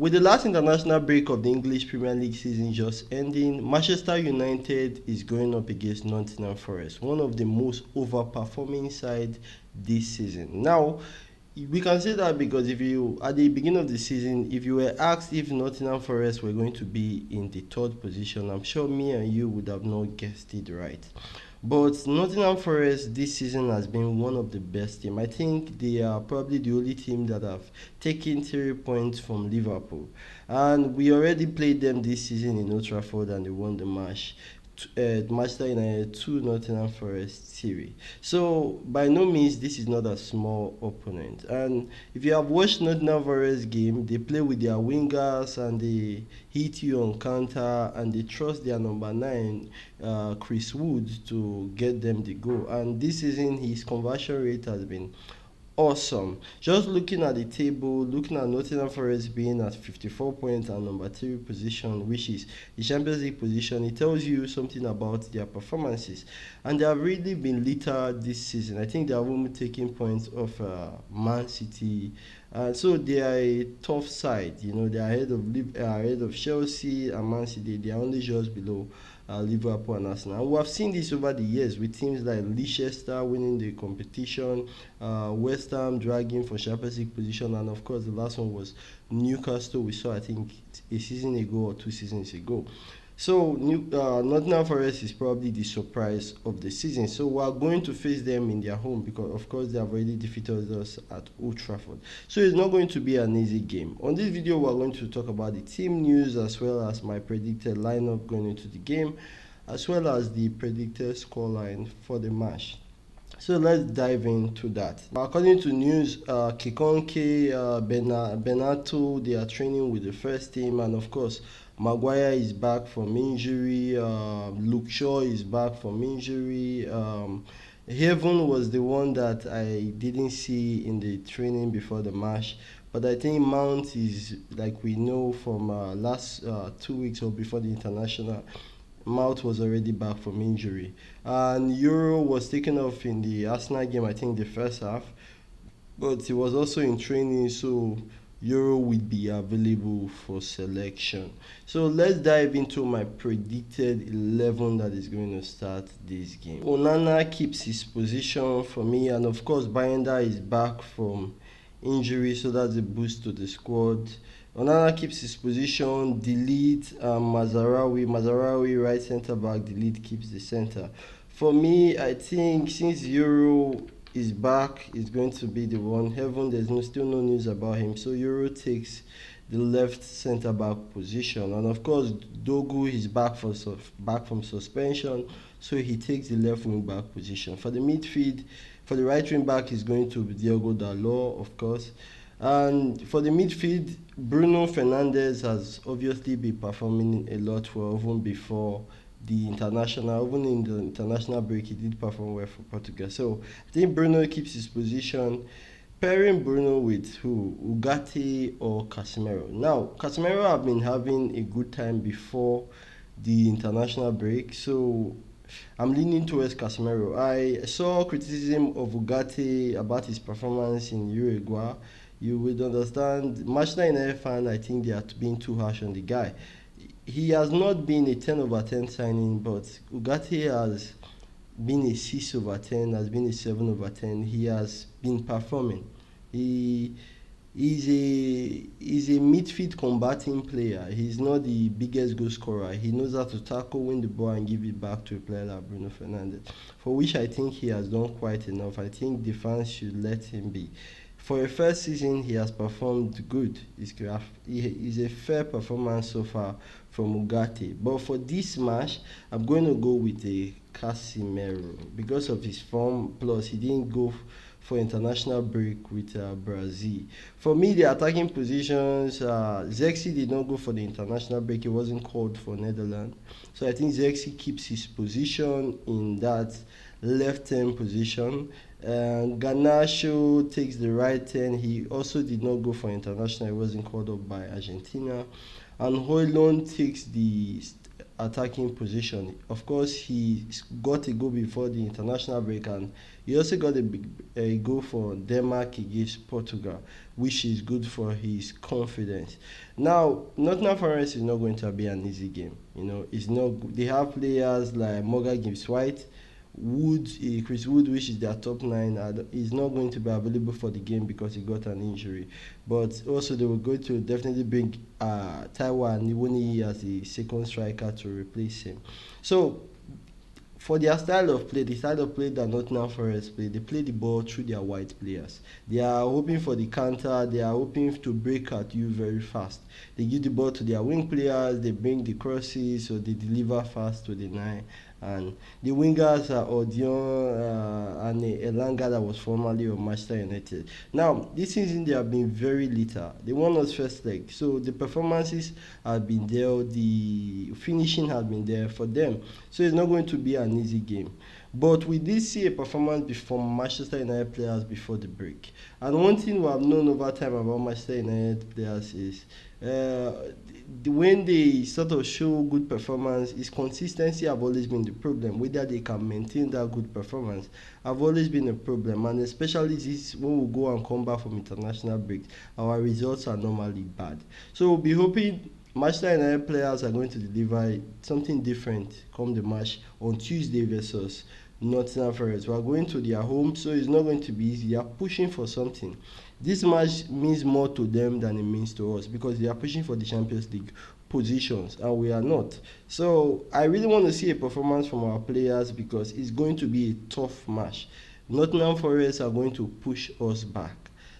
With the last international break of the English Premier League season just ending, Manchester United is going up against Nottingham Forest, one of the most overperforming sides this season. Now, we can say that because if you at the beginning of the season, if you were asked if Nottingham Forest were going to be in the third position, I'm sure me and you would have not guessed it right. But Nottingham Forest this season has been one of the best teams. I think they are probably the only team that have taken 3 points from Liverpool, and we already played them this season in Old Trafford and they won the match. Manchester United 2 Nottingham Forest 3. So by no means this is not a small opponent. And if you have watched Nottingham Forest game, they play with their wingers and they hit you on counter and they trust their number 9, Chris Wood, to get them the goal. And this season his conversion rate has been awesome. Just looking at the table, looking at Nottingham Forest being at 54 points and number 3 position, which is the Champions League position, it tells you something about their performances. And they have really been littered this season. I think they have only taken points off Man City. So they are a tough side. You know, they are ahead of Chelsea and Man City. They are only just below Liverpool and Arsenal. And we have seen this over the years with teams like Leicester winning the competition, West Ham dragging for Champions League position, and of course the last one was Newcastle. We saw I think a season ago or 2 seasons ago. So Nottingham Forest is probably the surprise of the season. So we are going to face them in their home because of course they have already defeated us at Old Trafford. So it's not going to be an easy game. On this video we are going to talk about the team news as well as my predicted lineup going into the game, as well as the predicted scoreline for the match. So let's dive into that. According to news, Kikonke, Benato, they are training with the first team, and of course, Maguire is back from injury. Luke Shaw is back from injury. Heaton was the one that I didn't see in the training before the match, but I think Mount is, like we know from last 2 weeks or before the international, Mount was already back from injury. And Yoro was taken off in the Arsenal game, I think the first half, but he was also in training, so Euro will be available for selection. So let's dive into my predicted 11 that is going to start this game. Onana keeps his position for me, and of course Bayındır is back from injury, so that's a boost to the squad. Onana keeps his position, delete Mazarawi right centre back, delete keeps the centre. For me, I think since Euro is back, is going to be the one. Heaven, there's still no news about him, so Euro takes the left centre back position, and of course Dogu is back from suspension, so he takes the left wing back position. For the midfield, for the right wing back is going to be Diogo Dalot, of course. And for the midfield, Bruno Fernandes has obviously been performing a lot for even before the international, even in the international break, he did perform well for Portugal. So I think Bruno keeps his position. Pairing Bruno with who? Ugarte or Casemiro. Now, Casemiro have been having a good time before the international break, so I'm leaning towards Casemiro. I saw criticism of Ugarte about his performance in Uruguay. You would understand, Manchester United fan, I think they are being too harsh on the guy. He has not been a 10 over 10 signing, but Ugarte has been a 6 over 10, has been a 7 over 10. He has been performing. He is a midfield combating player. He's not the biggest goal scorer. He knows how to tackle, win the ball, and give it back to a player like Bruno Fernandes, for which I think he has done quite enough. I think the fans should let him be. For a first season, he has performed good. It's a fair performance so far from Ugarte. But for this match, I'm going to go with a Casemiro because of his form. Plus, he didn't go for international break with Brazil. For me, the attacking positions, Zexi did not go for the international break. He wasn't called for Netherlands. So I think Zexi keeps his position in that left-hand position. Garnacho takes the right turn. He also did not go for international. He wasn't called up by Argentina. And Højlund takes the attacking position. Of course, he got a goal before the international break, and he also got a goal for Denmark against Portugal, which is good for his confidence. Now, Nottingham Forest is not going to be an easy game. It's not. They have players like Morgan Gibbs-White, Chris Wood, which is their top nine, is not going to be available for the game because he got an injury. But also, they were going to definitely bring Taiwan Niwoni as the second striker to replace him. So, for their style of play, the style of play that Nottingham Forest play, they play the ball through their white players. They are hoping for the counter, they are hoping to break at you very fast. They give the ball to their wing players, they bring the crosses, so they deliver fast to the nine. And the wingers are Odion and Elanga, that was formerly of Manchester United. Now, this season they have been very little. They won us first leg, so the performances have been there, the finishing has been there for them. So it's not going to be an easy game. But we did see a performance from Manchester United players before the break. And one thing we have known over time about Manchester United players is when they sort of show good performance, is consistency have always been the problem. Whether they can maintain that good performance have always been a problem, and especially this when we go and come back from international breaks, our results are normally bad. So we'll be hoping Manchester United players are going to deliver something different come the match on Tuesday versus Nottingham Forest. We are going to their home, so it's not going to be easy. They are pushing for something. This match means more to them than it means to us because they are pushing for the Champions League positions and we are not. So I really want to see a performance from our players because it's going to be a tough match. Nottingham Forest are going to push us back.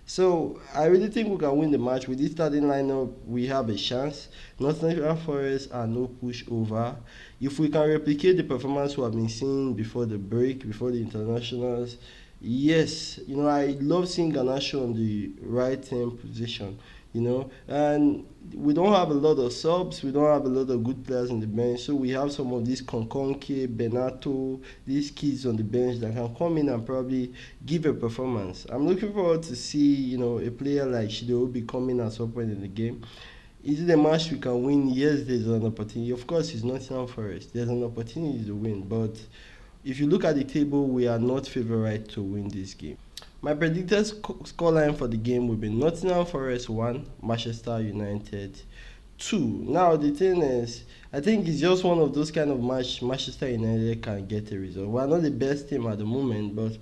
So I really think we can win the match. With this starting lineup, we have a chance. Nottingham Forest are no pushover. If we can replicate the performance we have been seeing before the break, before the internationals, yes, I love seeing Garnacho on the right hand position. And we don't have a lot of subs, we don't have a lot of good players in the bench, so we have some of these Konkonke, Benato, these kids on the bench that can come in and probably give a performance. I'm looking forward to see, a player like Shidobi coming at some point in the game. Is it a match we can win? Yes, there's an opportunity. Of course, it's Nottingham Forest. There's an opportunity to win, but if you look at the table, we are not favourite to win this game. My predicted scoreline for the game will be Nottingham Forest 1, Manchester United 2. Now, the thing is, I think it's just one of those kind of match Manchester United can get a result. We're not the best team at the moment, but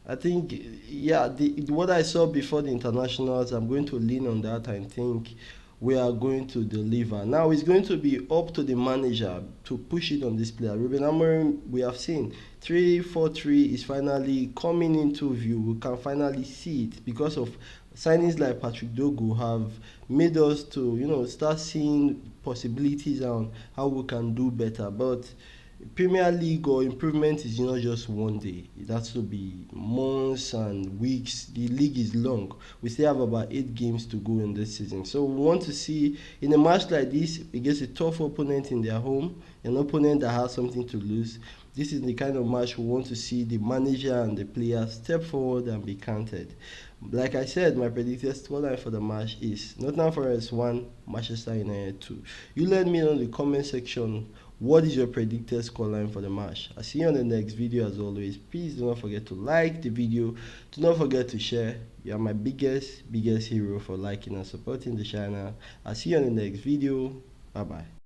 I think, yeah, what I saw before the internationals, I'm going to lean on that. I think we are going to deliver. Now it's going to be up to the manager to push it on this player. Ruben Amorim, we have seen 3-4-3 is finally coming into view. We can finally see it because of signings like Patrick Dogu have made us to start seeing possibilities on how we can do better. But Premier League or improvement is not just one day. It has to be months and weeks. The league is long. We still have about 8 games to go in this season. So we want to see in a match like this against a tough opponent in their home, an opponent that has something to lose. This is the kind of match we want to see the manager and the players step forward and be counted. Like I said, my predicted scoreline for the match is Nottingham Forest 1, Manchester United 2. You let me know in the comment section what is your predicted scoreline for the match. I'll see you on the next video as always. Please do not forget to like the video. Do not forget to share. You are my biggest hero for liking and supporting the channel. I'll see you on the next video. Bye bye.